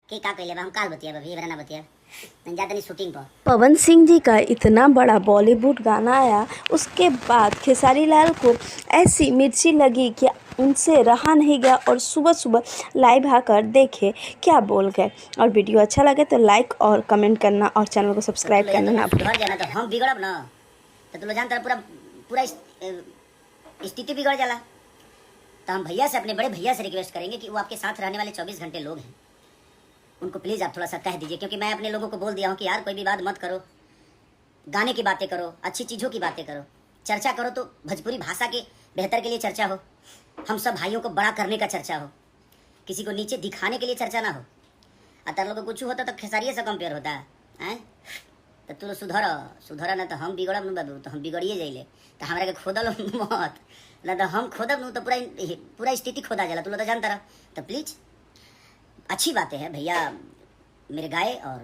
के का कहले बा हम काल बतिया अभी बराना बतिया नहीं जाता नहीं शूटिंग पर। पवन सिंह जी का इतना बड़ा बॉलीवुड गाना आया, उसके बाद खेसारी लाल को ऐसी मिर्ची लगी कि उनसे रहा नहीं गया और सुबह सुबह लाइव आकर देखे क्या बोल गए। और वीडियो अच्छा लगे तो लाइक और कमेंट करना और चैनल को सब्सक्राइब करना ना भूलें। सुधर जाना तो हम बिगड़ब ना तो तुम लोग जानता पूरा पूरा स्थिति बिगड़ जाला। तो हम भैया से अपने बड़े भैया से रिक्वेस्ट करेंगे कि वो आपके साथ रहने वाले 24 घंटे लोग हैं, उनको प्लीज़ आप थोड़ा सा कह दीजिए, क्योंकि मैं अपने लोगों को बोल दिया हूँ कि यार कोई भी बात मत करो, गाने की बातें करो, अच्छी चीज़ों की बातें करो, चर्चा करो तो भोजपुरी भाषा के बेहतर के लिए चर्चा हो, हम सब भाइयों को बड़ा करने का चर्चा हो, किसी को नीचे दिखाने के लिए चर्चा ना हो। अतर लोग कुछ होता तो खेसारिये से कंपेयर होता है। तो तू सुधर ना तो हम बिगड़ब न बाबू, तो हम बिगड़िए जाइले तो हमारा के खोदल मत ना, तो हम खोदब न तो पूरा स्थिति खोदा जाला, तू लोग तो जानता रह। तो प्लीज़ अच्छी बातें हैं भैया मेरे गाए और